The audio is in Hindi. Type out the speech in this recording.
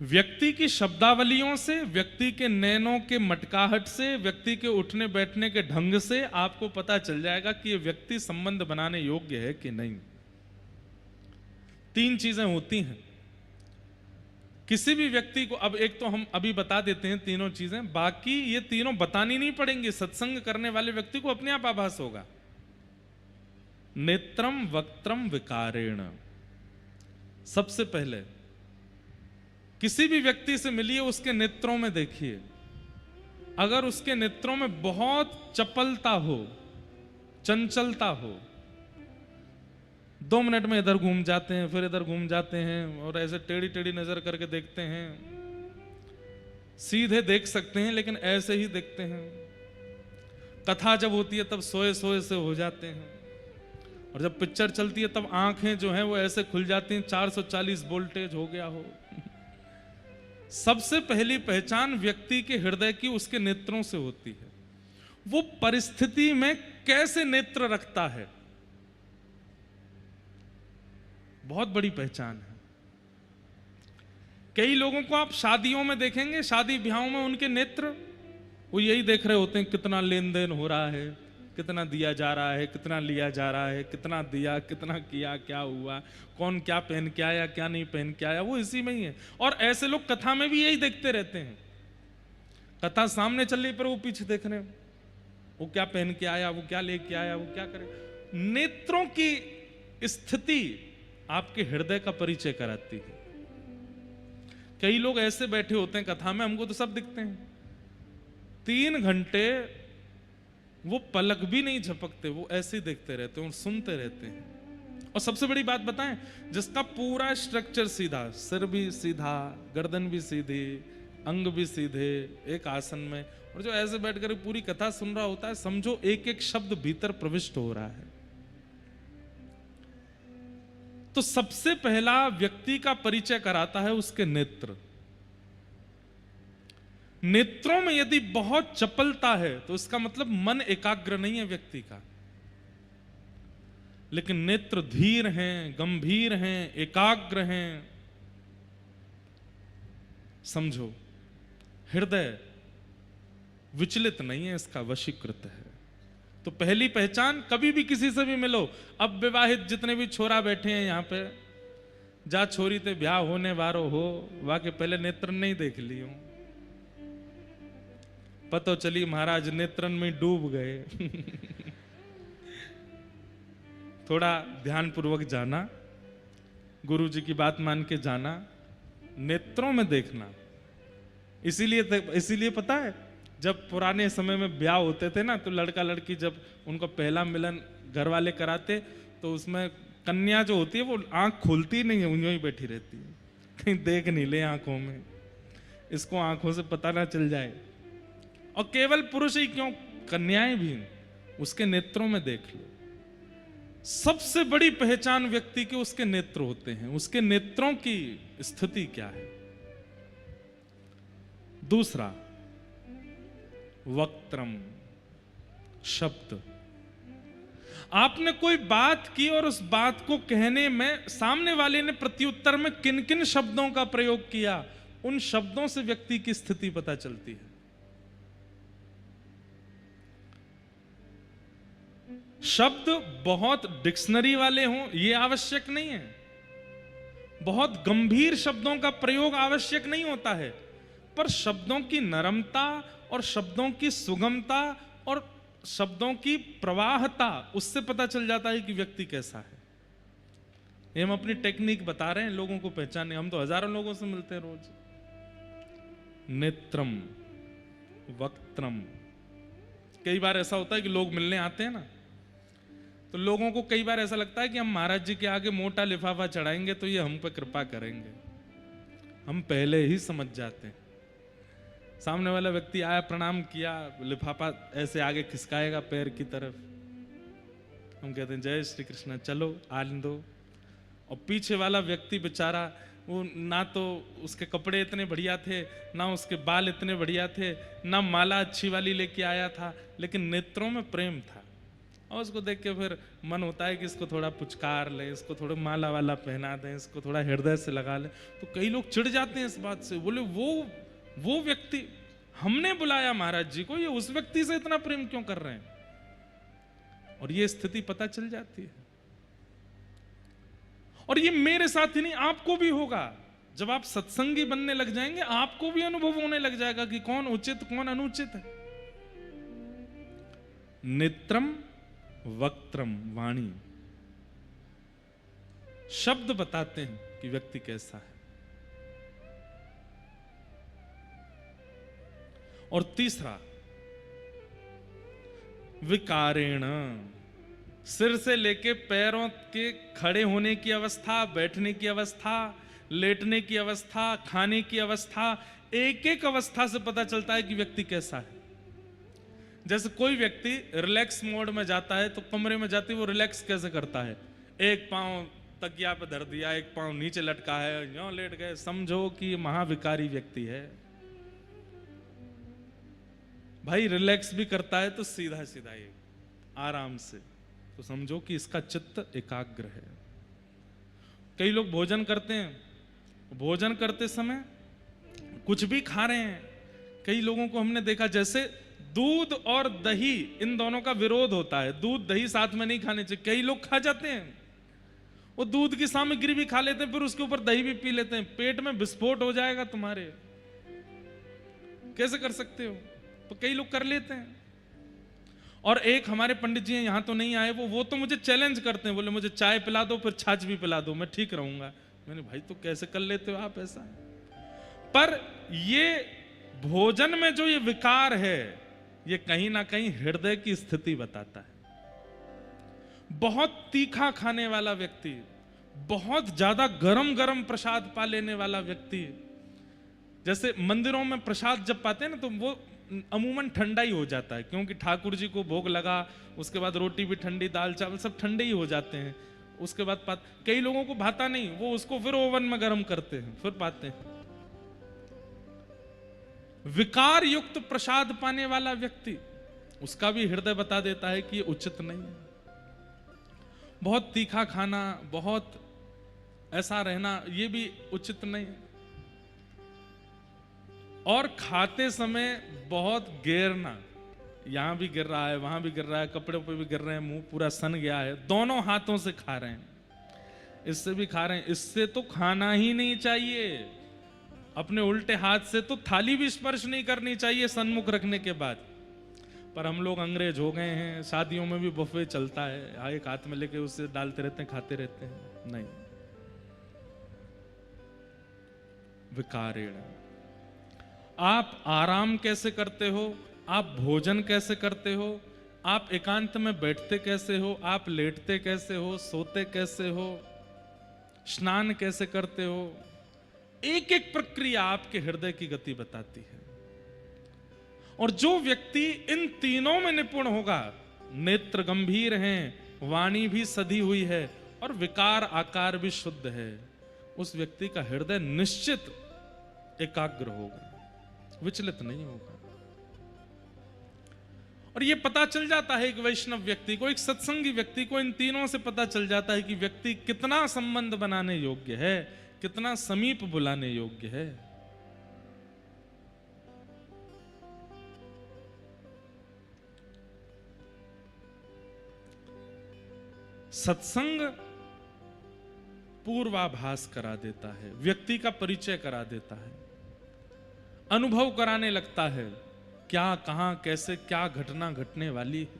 व्यक्ति की शब्दावलियों से, व्यक्ति के नैनों के मटकाहट से, व्यक्ति के उठने बैठने के ढंग से आपको पता चल जाएगा कि ये व्यक्ति संबंध बनाने योग्य है कि नहीं। तीन चीजें होती हैं किसी भी व्यक्ति को। अब एक तो हम अभी बता देते हैं तीनों चीजें, बाकी ये तीनों बतानी नहीं पड़ेंगी। सत्संग करने वाले व्यक्ति को अपने आप आभास होगा। नेत्रम वक्त्रम विकारेण। सबसे पहले किसी भी व्यक्ति से मिलिए, उसके नेत्रों में देखिए। अगर उसके नेत्रों में बहुत चपलता हो, चंचलता हो, 2 मिनट में इधर घूम जाते हैं, फिर इधर घूम जाते हैं, और ऐसे टेढ़ी टेढ़ी नजर करके देखते हैं। सीधे देख सकते हैं लेकिन ऐसे ही देखते हैं। कथा जब होती है तब सोए सोए से हो जाते हैं, और जब पिक्चर चलती है तब आंखें जो हैं वो ऐसे खुल जाती हैं 440 वोल्टेज हो गया हो। सबसे पहली पहचान व्यक्ति के हृदय की उसके नेत्रों से होती है। वो परिस्थिति में कैसे नेत्र रखता है, बहुत बड़ी पहचान है। कई लोगों को आप शादियों में देखेंगे, शादी ब्याहों में उनके नेत्र वो यही देख रहे होते हैं, कितना लेन देन हो रहा है, कितना दिया जा रहा है, कितना लिया जा रहा है, कितना दिया, कितना किया, क्या हुआ, कौन क्या पहन के आया, क्या नहीं पहन के आया, वो इसी में ही है। और ऐसे लोग कथा में भी यही देखते रहते हैं। कथा सामने चल रही पर वो पीछे देख रहे हैं, वो क्या पहन के आया, वो क्या लेके आया, वो क्या करे। नेत्रों की स्थिति आपके हृदय का परिचय कराती है। कई लोग ऐसे बैठे होते हैं कथा में, हमको तो सब दिखते हैं, 3 घंटे वो पलक भी नहीं झपकते, वो ऐसे ही देखते रहते हैं और सुनते रहते हैं। और सबसे बड़ी बात बताएं, जिसका पूरा स्ट्रक्चर सीधा, सिर भी सीधा, गर्दन भी सीधी, अंग भी सीधे, एक आसन में, और जो ऐसे बैठकर पूरी कथा सुन रहा होता है, समझो एक एक शब्द भीतर प्रविष्ट हो रहा है। तो सबसे पहला व्यक्ति का परिचय कराता है उसके नेत्र। नेत्रों में यदि बहुत चपलता है तो इसका मतलब मन एकाग्र नहीं है व्यक्ति का। लेकिन नेत्र धीर हैं, गंभीर हैं, एकाग्र हैं, समझो हृदय विचलित नहीं है, इसका वशीकृत है। तो पहली पहचान, कभी भी किसी से भी मिलो, अब विवाहित जितने भी छोरा बैठे हैं यहां पे, जा छोरी ते ब्याह होने वारो हो, वाके पहले नेत्र नहीं देख लियो, पतो चली महाराज नेत्रन में डूब गए। थोड़ा ध्यान पूर्वक जाना, गुरु जी की बात मान के जाना, नेत्रों में देखना। इसीलिए पता है, जब पुराने समय में ब्याह होते थे ना, तो लड़का लड़की जब उनका पहला मिलन घर वाले कराते, तो उसमें कन्या जो होती है वो आंख खोलती नहीं है, यूं ही बैठी रहती है, कहीं देख नहीं ले आंखों में, इसको आंखों से पता ना चल जाए। और केवल पुरुष ही क्यों, कन्याएं भी उसके नेत्रों में देख लो। सबसे बड़ी पहचान व्यक्ति के उसके नेत्र होते हैं, उसके नेत्रों की स्थिति क्या है। दूसरा, वक्त्रम, शब्द। आपने कोई बात की और उस बात को कहने में सामने वाले ने प्रत्युत्तर में किन किन शब्दों का प्रयोग किया, उन शब्दों से व्यक्ति की स्थिति पता चलती है। शब्द बहुत डिक्शनरी वाले हों यह आवश्यक नहीं है, बहुत गंभीर शब्दों का प्रयोग आवश्यक नहीं होता है, पर शब्दों की नरमता और शब्दों की सुगमता और शब्दों की प्रवाहता, उससे पता चल जाता है कि व्यक्ति कैसा है। ये हम अपनी टेक्निक बता रहे हैं लोगों को पहचाने, हम तो हजारों लोगों से मिलते हैं रोज। नेत्रम, वक्त्रम। कई बार ऐसा होता है कि लोग मिलने आते हैं ना, तो लोगों को कई बार ऐसा लगता है कि हम महाराज जी के आगे मोटा लिफाफा चढ़ाएंगे तो ये हम पे कृपा करेंगे। हम पहले ही समझ जाते हैं, सामने वाला व्यक्ति आया, प्रणाम किया, लिफाफा ऐसे आगे खिसकाएगा पैर की तरफ, हम कहते हैं जय श्री कृष्ण, चलो आने दो। और पीछे वाला व्यक्ति बेचारा, वो ना तो उसके कपड़े इतने बढ़िया थे, ना उसके बाल इतने बढ़िया थे, ना माला अच्छी वाली लेके आया था, लेकिन नेत्रों में प्रेम था, और उसको देख के फिर मन होता है कि इसको थोड़ा पुचकार ले, इसको थोड़ा माला वाला पहना दें, इसको थोड़ा हृदय से लगा ले। तो कई लोग चिढ़ जाते हैं इस बात से, बोले वो व्यक्ति हमने बुलाया महाराज जी को, ये उस व्यक्ति से इतना प्रेम क्यों कर रहे हैं? और ये स्थिति पता चल जाती है। और ये मेरे साथ ही नहीं, आपको भी होगा। जब आप सत्संगी बनने लग जाएंगे, आपको भी अनुभव होने लग जाएगा कि कौन उचित कौन अनुचित है। नेत्रम वक्त्रम वाणी, शब्द बताते हैं कि व्यक्ति कैसा है। और तीसरा विकारेण, सिर से लेके पैरों के खड़े होने की अवस्था, बैठने की अवस्था, लेटने की अवस्था, खाने की अवस्था, एक एक अवस्था से पता चलता है कि व्यक्ति कैसा है। जैसे कोई व्यक्ति रिलैक्स मोड में जाता है तो कमरे में जाते वो रिलैक्स कैसे करता है? एक पांव तकिया पे धर दिया, एक पांव नीचे लटका है, यूं लेट गए, समझो कि महाविकारी व्यक्ति है। भाई रिलैक्स भी करता है तो सीधा सीधा ही आराम से, तो समझो कि इसका चित्त एकाग्र है। कई लोग भोजन करते हैं, भोजन करते समय कुछ भी खा रहे हैं। कई लोगों को हमने देखा, जैसे दूध और दही, इन दोनों का विरोध होता है, दूध दही साथ में नहीं खाने चाहिए। कई लोग खा जाते हैं, वो दूध की सामग्री भी खा लेते हैं, फिर उसके ऊपर दही भी पी लेते हैं। पेट में विस्फोट हो जाएगा तुम्हारे, कैसे कर सकते हो? तो कई लोग कर लेते हैं। और एक हमारे पंडित जी हैं, यहां तो नहीं आए, वो तो मुझे चैलेंज करते हैं, बोले मुझे चाय पिला दो फिर छाछ भी पिला दो, मैं ठीक रहूंगा। मैंने भाई तो कैसे कर लेते हो आप ऐसा? पर ये भोजन में जो ये विकार है, ये कहीं ना कहीं हृदय की स्थिति बताता है। बहुत तीखा खाने वाला व्यक्ति, बहुत ज्यादा गरम गरम प्रसाद पा लेने वाला व्यक्ति, जैसे मंदिरों में प्रसाद जब पाते हैं ना, तो वो अमूमन ठंडा ही हो जाता है, क्योंकि ठाकुर जी को भोग लगा, उसके बाद रोटी भी ठंडी, दाल चावल सब ठंडे ही हो जाते हैं। उसके बाद कई लोगों को भाता नहीं, वो उसको फिर ओवन में गर्म करते हैं, फिर पाते हैं। विकार युक्त प्रसाद पाने वाला व्यक्ति, उसका भी हृदय बता देता है कि ये उचित नहीं है। बहुत तीखा खाना, बहुत ऐसा रहना, ये भी उचित नहीं है। और खाते समय बहुत गिरना, यहां भी गिर रहा है, वहां भी गिर रहा है, कपड़े पे भी गिर रहे हैं, मुंह पूरा सन गया है, दोनों हाथों से खा रहे हैं, इससे भी खा रहे हैं। इससे तो खाना ही नहीं चाहिए। अपने उल्टे हाथ से तो थाली भी स्पर्श नहीं करनी चाहिए सन्मुख रखने के बाद। पर हम लोग अंग्रेज हो गए हैं, शादियों में भी बुफे चलता है, एक हाथ में लेके उससे डालते रहते हैं, खाते रहते हैं। नहीं, विकारेण। आप आराम कैसे करते हो, आप भोजन कैसे करते हो, आप एकांत में बैठते कैसे हो, आप लेटते कैसे हो, सोते कैसे हो, स्नान कैसे करते हो, एक एक प्रक्रिया आपके हृदय की गति बताती है। और जो व्यक्ति इन तीनों में निपुण होगा, नेत्र गंभीर हैं, वाणी भी सधी हुई है और विकार आकार भी शुद्ध है, उस व्यक्ति का हृदय निश्चित एकाग्र होगा, विचलित नहीं होगा। और यह पता चल जाता है एक वैष्णव व्यक्ति को, एक सत्संगी व्यक्ति को, इन तीनों से पता चल जाता है कि व्यक्ति कितना संबंध बनाने योग्य है, कितना समीप बुलाने योग्य है। सत्संग पूर्वाभास करा देता है, व्यक्ति का परिचय करा देता है, अनुभव कराने लगता है क्या, कहां, कैसे, क्या घटना घटने वाली है।